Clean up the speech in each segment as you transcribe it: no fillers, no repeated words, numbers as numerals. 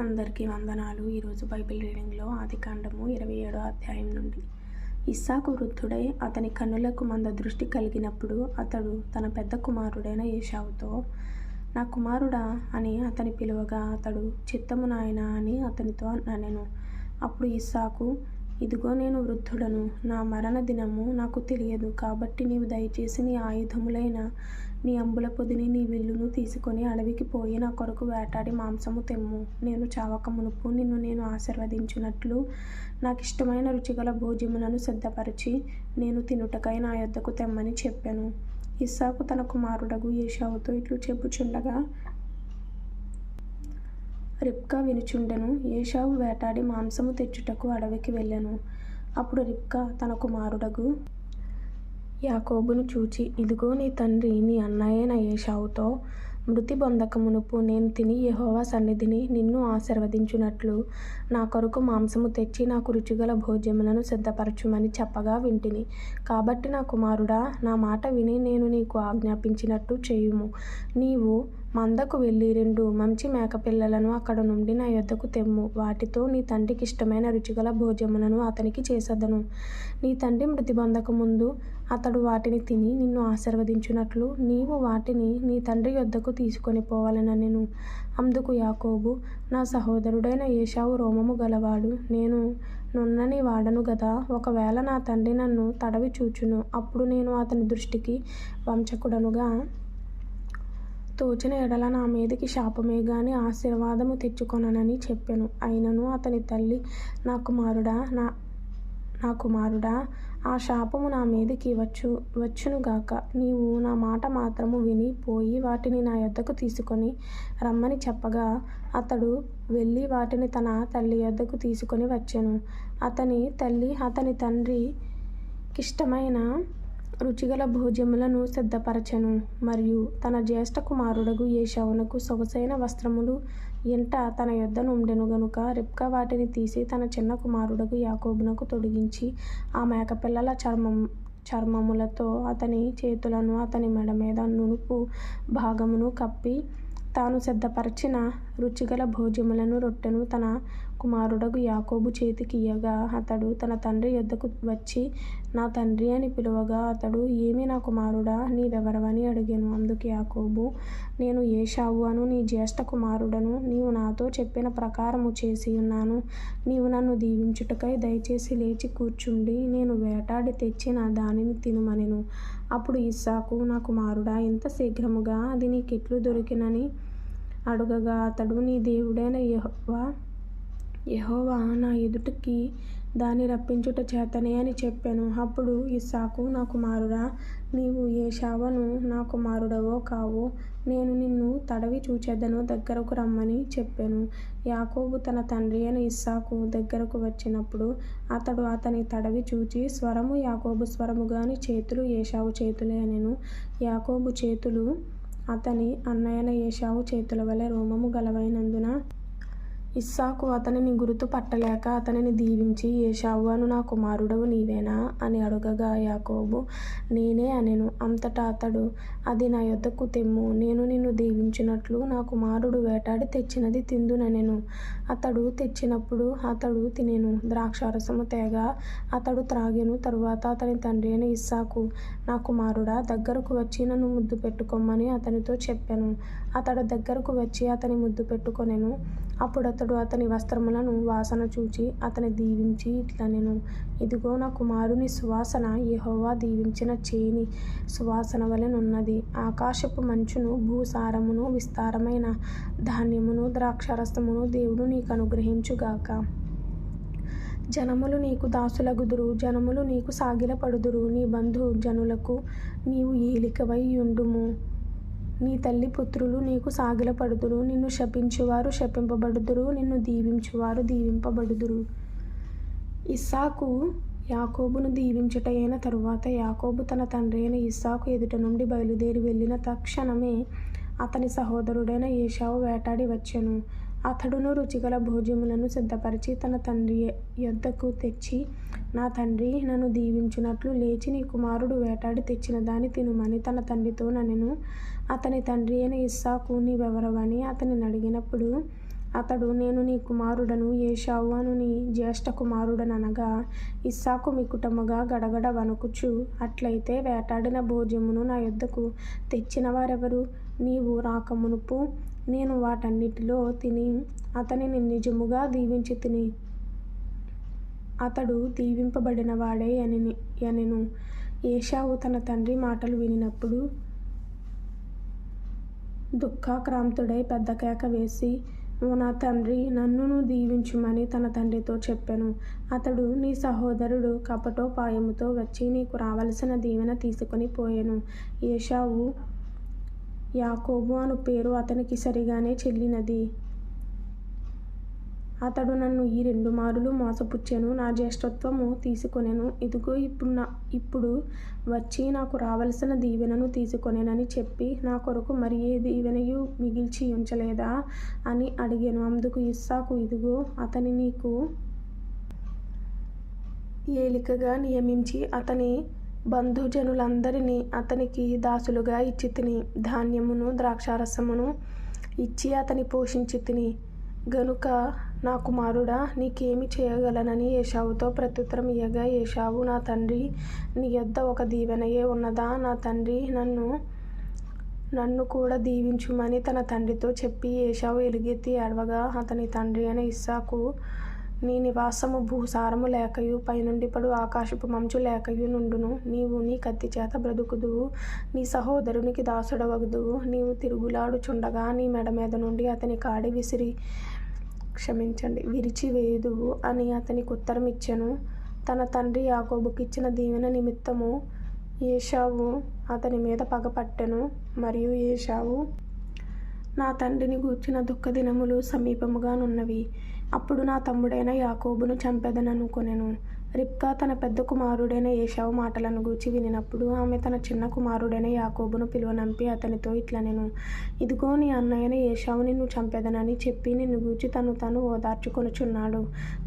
అందరికీ వందనాలు. ఈరోజు బైబిల్ రీడింగ్లో ఆదికాండము 27వ అధ్యాయం నుండి. ఇస్సాకు వృద్ధుడై అతని కన్నులకు మంద దృష్టి కలిగినప్పుడు అతడు తన పెద్ద కుమారుడైన ఏశావుతో, నా కుమారుడా అని అతని పిలువగా అతడు, చిత్తము నాయనా అని అతనితో అనెను. అప్పుడు ఇస్సాకు, ఇదిగో నేను వృద్ధుడను, నా మరణ దినము నాకు తెలియదు, కాబట్టి నీవు దయచేసి నీ ఆయుధములైన నీ అంబుల పొదిని నీ విల్లును తీసుకొని అడవికి పోయి నా కొరకు వేటాడి మాంసము తెమ్ము. నేను చావక మునుపు నిన్ను నేను ఆశీర్వదించున్నట్లు నాకిష్టమైన రుచిగల భోజ్యములను సిద్ధపరిచి నేను తినుటకై నా యొద్దకు తెమ్మని చెప్పెను. ఇస్సాకు తన కుమారుడగు ఏశావుతో ఇట్లు చెప్పుచుండగా రిబ్కా వినుచుండెను. ఏశావు వేటాడి మాంసము తెచ్చుటకు అడవికి వెళ్ళెను. అప్పుడు రిబ్కా తన కుమారుడగు యాకోబును చూచి, ఇదిగో నీ తండ్రి నీ అన్నయైన ఏశావుతో, మృతి పొందక మునుపు నేను తిని యెహోవా సన్నిధిని నిన్ను ఆశీర్వదించున్నట్లు నా కొరకు మాంసము తెచ్చి నాకు రుచిగల భోజ్యములను సిద్ధపరచుమని చెప్పగా వింటిని. కాబట్టి నా కుమారుడా, నా మాట విని నేను నీకు ఆజ్ఞాపించినట్టు చేయుము. నీవు మందకు వెళ్ళి 2 మంచి మేకపిల్లలను అక్కడ నుండి నా యొద్దకు తెమ్ము. వాటితో నీ తండ్రికి ఇష్టమైన రుచిగల భోజ్యములను అతనికి చేసెదను. నీ తండ్రి మృతి పొందక ముందు అతడు వాటిని తిని నిన్ను ఆశీర్వదించున్నట్లు నీవు వాటిని నీ తండ్రి యొద్దకు తీసుకొని పోవాలనెను. అందుకు యాకోబు, నా సహోదరుడైన ఏశావు రోమము గలవాడు, నేను నున్నని వాడను గదా. ఒకవేళ నా తండ్రి నన్ను తడవి చూచును, అప్పుడు నేను అతని దృష్టికి వంచకుడనుగా తోచిన ఎడల నా మీదికి శాపమే గాని ఆశీర్వాదము తెచ్చుకొననని చెప్పెను. అయినను అతని తల్లి, నా కుమారుడా, ఆ శాపము నా మీదికి వచ్చునుగాక. నీవు నా మాట మాత్రము విని పోయి వాటిని నా యొద్దకు తీసుకొని రమ్మని చెప్పగా అతడు వెళ్ళి వాటిని తన తల్లి యొద్దకు తీసుకొని వచ్చెను. అతని తల్లి అతని తండ్రికిష్టమైన రుచిగల భోజ్యములను సిద్ధపరచెను. మరియు తన జ్యేష్ఠ కుమారుడగు ఏశావునకు సొగసైన వస్త్రములు ఎంట తన యొద్ద నుండెను గనుక రిబ్కా వాటిని తీసి తన చిన్న కుమారుడగు యాకోబునకు తొడిగించి ఆ మేకపిల్లల చర్మములతో అతని చేతులను అతని మెడ మీద నునుపు భాగమును కప్పి తాను సిద్ధపరచిన రుచిగల భోజ్యములను రొట్టెను తన కుమారుడగు యాకోబు చేతికి ఇయ్యగా అతడు తన తండ్రి యొద్దకు వచ్చి నా తండ్రి అని పిలువగా అతడు, ఏమి నా కుమారుడా, నీవెవరవని అడిగెను. అందుకు యాకోబు, నేను ఏశావు అను నీ జ్యేష్ఠ కుమారుడను. నీవు నాతో చెప్పిన ప్రకారము చేసి ఉన్నాను. నీవు నన్ను దీవించుటకై దయచేసి లేచి కూర్చుండి నేను వేటాడి తెచ్చిన దానిని తినుమనెను. అప్పుడు ఇస్సాకు, నా కుమారుడా, ఇంత శీఘ్రముగా అది నీకెట్లు దొరికినని అడుగగా అతడు, నీ దేవుడైన యెహోవా నా ఎదుటికి దాన్ని రప్పించుట చేతనే అని చెప్పెను. అప్పుడు ఇస్సాకు, నా కుమారుడా, నీవు ఏశావును నా కుమారుడవో కావో, నేను నిన్ను తడవి చూచెదను, దగ్గరకు రమ్మని చెప్పెను. యాకోబు తన తండ్రి అయిన ఇస్సాకు దగ్గరకు వచ్చినప్పుడు అతడు అతని తడవి చూచి, స్వరము యాకోబు స్వరము గాని చేతులు ఏశావు చేతులే అనెను. యాకోబు చేతులు అతని అన్నయైన ఏశావు చేతుల వలె రోమము గలవైనందున ఇస్సాకు అతనిని గుర్తు పట్టలేక అతనిని దీవించి, ఏశావు అను నా కుమారుడవు నీవేనా అని అడుగగా యాకోబు, నేనే అనెను. అంతటా అతడు, అది నా యొద్దకు తెమ్ము, నేను నిన్ను దీవించినట్లు నా కుమారుడు వేటాడి తెచ్చినది తిందుననెను. అతడు తెచ్చినప్పుడు అతడు తినెను. ద్రాక్షారసము తేగా అతడు త్రాగెను. తరువాత అతని తండ్రి అయిన ఇస్సాకు, నా కుమారుడా, దగ్గరకు వచ్చి నన్ను ముద్దు పెట్టుకొమ్మని అతనితో చెప్పెను. అతడు దగ్గరకు వచ్చి అతని ముద్దు పెట్టుకొనెను. అప్పుడు అతడు అతని వస్త్రములను వాసన చూచి అతని దీవించి ఇట్లనెను, ఇదిగో నా కుమారుని సువాసన యెహోవా దీవించిన చేని సువాసన వలెనున్నది. ఆకాశపు మంచును, భూసారమును, విస్తారమైన ధాన్యమును, ద్రాక్షారసమును దేవుడు నీకు అనుగ్రహించుగాక. జనములు నీకు దాసులగుదురు, జనములు నీకు సాగిలపడుదురు. నీ బంధు జనులకు నీవు ఏలికవై యుండుము. నీ తల్లి పుత్రులు నీకు సాగిలపడుదురు. నిన్ను శపించువారు శపింపబడుదురు, నిన్ను దీవించువారు దీవింపబడుదురు. ఇస్సాకు యాకోబును దీవించుట అయిన తరువాత యాకోబు తన తండ్రి అయిన ఇస్సాకు ఎదుట నుండి బయలుదేరి వెళ్ళిన తక్షణమే అతని సహోదరుడైన ఏశావు వేటాడి వచ్చెను. అతడును రుచిగల భోజ్యములను సిద్ధపరిచి తన తండ్రి యొద్దకు తెచ్చి, నా తండ్రి నన్ను దీవించున్నట్లు లేచి నీ కుమారుడు వేటాడి తెచ్చిన దాన్ని తినుమని తన తండ్రితో ననెను. అతని తండ్రి అయిన ఇస్సాకు, నీవెవరవని అతనిని అడిగినప్పుడు అతడు, నేను నీ కుమారుడను ఏశావు అను నీ జ్యేష్ఠ కుమారుడననగా, ఇస్సాకు మిక్కుటముగా గడగడ వణుకుచు, అట్లయితే వేటాడిన భోజ్యమును నా యొద్దకు తెచ్చిన వారెవరు? నీవు రాకమునుపు నేను వాటన్నిటిలో తిని అతనిని నిజముగా దీవించితిని. అతడు దీవింపబడినవాడే యనెను. ఏశావు తన తండ్రి మాటలు వినినప్పుడు దుఃఖాక్రాంతుడై పెద్ద కేక వేసి, ఓ నా తండ్రి, నన్నును దీవించుమని తన తండ్రితో చెప్పెను. అతడు, నీ సహోదరుడు కపటోపాయముతో వచ్చి నీకు రావలసిన దీవెన తీసుకొని పోయెను. ఏశావు యాకోబు అను పేరు అతనికి సరిగానే చెల్లినది. అతడు నన్ను ఈ 2 మారులు మోసపుచ్చెను, నా జ్యేష్ఠత్వము తీసుకొనెను. ఇదిగో ఇప్పుడు వచ్చి నాకు రావలసిన దీవెనను తీసుకొనెనని చెప్పి, నా కొరకు మరి ఏ దీవెనయు మిగిల్చి ఉంచలేదా అని అడిగెను. అందుకు ఇస్సాకు, ఇదిగో అతని నీకు ఏలికగా నియమించి అతని బంధుజనులందరినీ అతనికి దాసులుగా ఇచ్చితిని. ధాన్యమును ద్రాక్షారసమును ఇచ్చి అతని పోషించితిని. గనుక నా కుమారుడా, నీకేమి చేయగలనని ఏశావుతో ప్రత్యుత్తరం ఇయ్యగా, ఏశావు, నా తండ్రి, నీ యొద్ద ఒక దీవెనయే ఉన్నదా? నా తండ్రి, నన్ను కూడా దీవించుమని తన తండ్రితో చెప్పి ఏశావు ఎలుగెత్తి ఏడవగా, అతని తండ్రి అయిన ఇస్సాకు, నీ నివాసము భూసారము లేకయు పైనుండి పడు ఆకాశపు మంచు లేకయు నుండును. నీవు నీ కత్తి చేత బ్రతుకుదువు, నీ సహోదరునికి దాసుడవగుదువు. నీవు తిరుగులాడుచుండగా నీ మెడ మీద నుండి అతని కాడి విరిచివేయుదువు అని అతనికి ఉత్తరం ఇచ్చెను. తన తండ్రి యాకోబుకిచ్చిన దీవెన నిమిత్తము ఏశావు అతని మీద పగపట్టెను. మరియు ఏశావు, నా తండ్రిని గూర్చిన దుఃఖదినములు సమీపముగానున్నవి, అప్పుడు నా తమ్ముడైన యాకోబును చంపెదననుకొనెను. రిబ్కా తన పెద్ద కుమారుడైన ఏశావు మాటలను గూర్చి వినినప్పుడు ఆమె తన చిన్న కుమారుడైన యాకోబును పిలువనంపి అతనితో ఇట్లనెను, ఇదిగో నీ అన్నయ్యైన ఏశావు నిన్ను చంపెదనని చెప్పి నిన్ను గూర్చి తను ఓదార్చుకొనుచున్నాడు.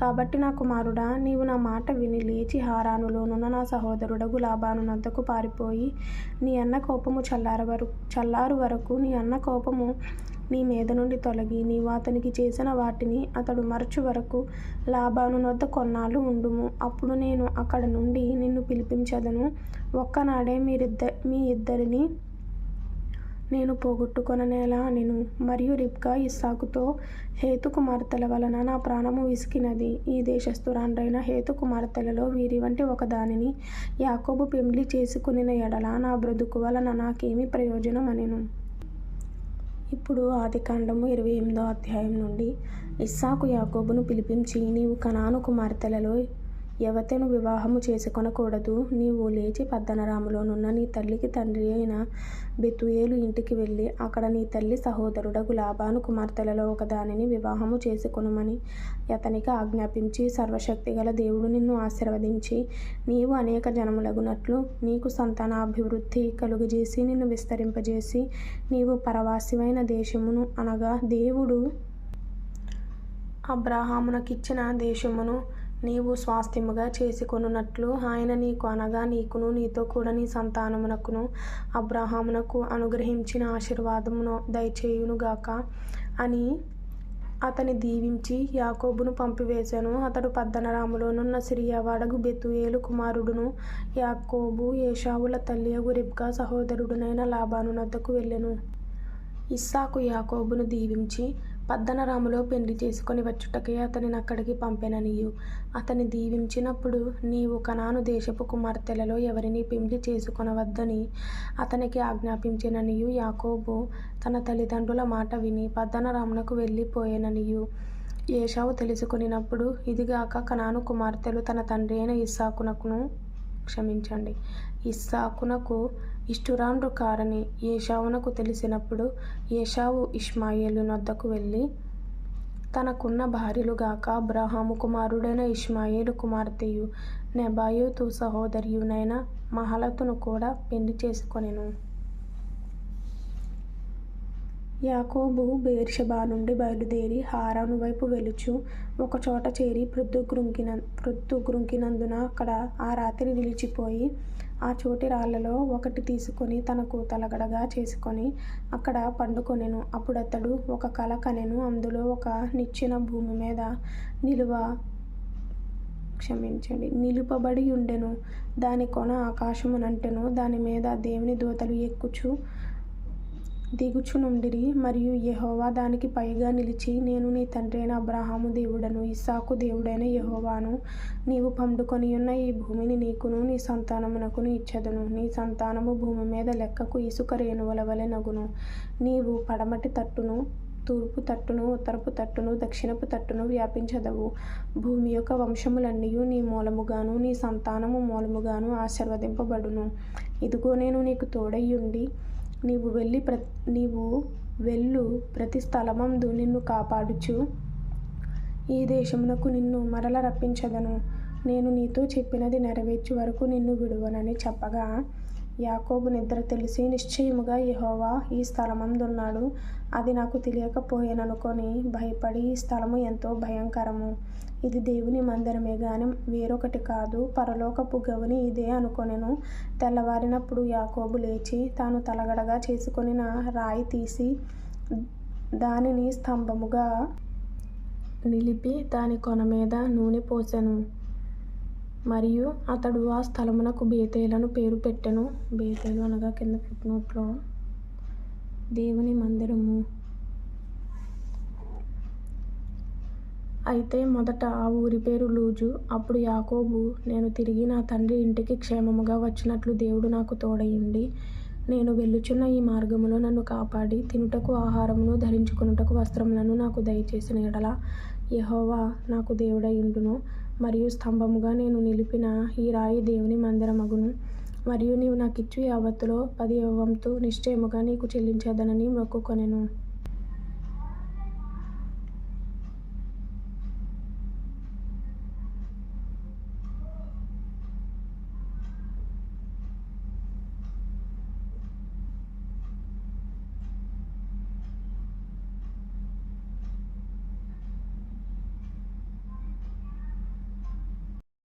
కాబట్టి నా కుమారుడా, నీవు నా మాట విని లేచి హారానులోనున్న నా సహోదరుడగు లాబాను నద్దకు పారిపోయి, నీ అన్న కోపము చల్లారు వరకు నీ అన్న కోపము నీ మీద నుండి తొలగి నీవు అతనికి చేసిన వాటిని అతడు మరచు వరకు లాబాను నొద్ద కొన్నాళ్ళు ఉండుము. అప్పుడు నేను అక్కడ నుండి నిన్ను పిలిపించెదను. ఒక్కనాడే మీ ఇద్దరిని నేను పోగొట్టుకొననేలా అనెను. మరియు రిబ్కా ఇస్సాకుతో, హేతు కుమార్తెల వలన నా ప్రాణము విసికినది. ఈ దేశస్థురాండ్రైన హేతు కుమార్తెలలో వీరి వంటి ఒకదానిని యాకోబు పెండ్లి చేసుకొనిన ఎడల నా బ్రతుకు వలన నాకేమి ప్రయోజనం అనెను. ఇప్పుడు ఆదికాండము 28వ అధ్యాయం నుండి. ఇస్సాకు యాకోబును పిలిపించి, నీవు కనాను కుమార్తెలలో యవతెను వివాహము చేసుకొనకూడదు. నీవు లేచి పద్దనరాములోనున్న నీ తల్లికి తండ్రి అయిన బెతూయేలు ఇంటికి వెళ్ళి అక్కడ నీ తల్లి సహోదరుడగు లాబాను కుమార్తెలలో ఒకదానిని వివాహము చేసుకొనుమని అతనికి ఆజ్ఞాపించి, సర్వశక్తిగల దేవుడు నిన్ను ఆశీర్వదించి నీవు అనేక జనములగునట్లు నీకు సంతానాభివృద్ధి కలుగజేసి నిన్ను విస్తరింపజేసి నీవు పరవాసివైన దేశమును అనగా దేవుడు అబ్రాహామునకిచ్చిన దేశమును నీవు స్వాస్థ్యముగా చేసుకొనున్నట్లు ఆయన నీకు అనగా నీకును నీతో కూడా నీ సంతానమునకును అబ్రాహామునకు అనుగ్రహించిన ఆశీర్వాదమును దయచేయునుగాక అని అతని దీవించి యాకోబును పంపివేశెను. అతడు పద్దనరాములోనున్న సిరియావాడగు బెతూయేలు కుమారుడును యాకోబు ఏశావుల తల్లియగు రిబ్కా సహోదరుడునైన లాబాను నద్దకు వెళ్ళెను. ఇస్సాకు యాకోబును దీవించి పద్దనరాములో పెండ్లి చేసుకొని వచ్చుటకే అతనిని అక్కడికి పంపెననియు అతని దీవించినప్పుడు, నీవు కనాను దేశపు కుమార్తెలలో ఎవరిని పెండ్లి చేసుకొనవద్దని అతనికి ఆజ్ఞాపించెననియు యాకోబు తన తల్లిదండ్రుల మాట విని పద్దనరామునకు వెళ్ళిపోయెననియు ఏశావు తెలుసుకొనినప్పుడు, ఇదిగాక కనాను కుమార్తెలు తన తండ్రి అయిన ఇస్సాకునకు ఇష్టురాండ్రు కారని ఏశావునకు తెలిసినప్పుడు, ఏశావు ఇష్మాయేలు నొద్దకు వెళ్ళి తనకున్న భార్యలుగాక అబ్రాహాము కుమారుడైన ఇష్మాయేలు కుమార్తెయు నెబాయోతు సహోదరియునైన మహలతును కూడా పెండ్లి చేసుకొనెను. యాకోబు బెయేర్షెబా నుండి బయలుదేరి హారాను వైపు వెలుచు ఒకచోట చేరి ప్రొద్దుగ్రుంకినందున అక్కడ ఆ రాత్రి నిలిచిపోయి ఆ చోటి రాళ్లలో ఒకటి తీసుకొని తనకు తలగడగా చేసుకొని అక్కడ పండుకొనెను. అప్పుడతడు ఒక కల కనెను. అందులో ఒక నిచ్చెన భూమి మీద నిలుపబడి ఉండెను. దాని కొన ఆకాశమునంటెను. దాని మీద దేవుని దూతలు ఎక్కుచు దిగుచునుండిరి. మరియు యెహోవా దానికి పైగా నిలిచి, నేను నీ తండ్రి అయిన అబ్రాహాము దేవుడను, ఇస్సాకు దేవుడైన యెహోవాను. నీవు పండుకొనియున్న ఈ భూమిని నీకును నీ సంతానమునకును ఇచ్చెదను. నీ సంతానము భూమి మీద లెక్కకు ఇసుక రేణువుల వలె నగును. నీవు పడమటి తట్టును, తూర్పు తట్టును, ఉత్తరపు తట్టును, దక్షిణపు తట్టును వ్యాపించెదవు. భూమి యొక్క వంశములన్నీయు నీ మూలముగాను నీ సంతానము మూలముగాను ఆశీర్వదింపబడును. ఇదిగో నేను నీకు తోడైయుండి నీవు వెళ్ళు ప్రతి స్థలమందు నిన్ను కాపాడుచు ఈ దేశమునకు నిన్ను మరల రప్పించెదను. నేను నీతో చెప్పినది నెరవేర్చు వరకు నిన్ను విడువనని చెప్పగా, యాకోబు నిద్ర తెలిసి నిశ్చయముగా యెహోవా ఈ స్థలమందున్నాడు, అది నాకు తెలియకపోయెననుకొని భయపడి, ఈ స్థలము ఎంతో భయంకరము, ఇది దేవుని మందిరమే గాని వేరొకటి కాదు, పరలోకపు గవని ఇదే అనుకొనెను. తెల్లవారినప్పుడు యాకోబు లేచి తాను తలగడగా చేసుకొనిన రాయి తీసి దానిని స్తంభముగా నిలిపి దాని కొన మీద నూనె పోసెను. మరియు అతడు ఆ స్థలమునకు బేతేలను పేరు పెట్టెను. బేతేలు అనగా కింద ఫుట్నోట్లో దేవుని మందిరము. అయితే మొదట ఆ ఊరి పేరు లూజు. అప్పుడు యాకోబు, నేను తిరిగి నా తండ్రి ఇంటికి క్షేమముగా వచ్చినట్లు దేవుడు నాకు తోడయుండి నేను వెళ్ళుచున్న ఈ మార్గములో నన్ను కాపాడి తినుటకు ఆహారమును ధరించుకొనుటకు వస్త్రములను నాకు దయచేసిన యెడల యెహోవా నాకు దేవుడయుండును. మరియు స్తంభముగా నేను నిలిపిన ఈ రాయి దేవుని మందిరమగును. మరియు నీవు నాకిచ్చు యావత్తులో 10వ వంతు నిశ్చయముగా నీకు చెల్లించేదనని మొక్కుకొనెను.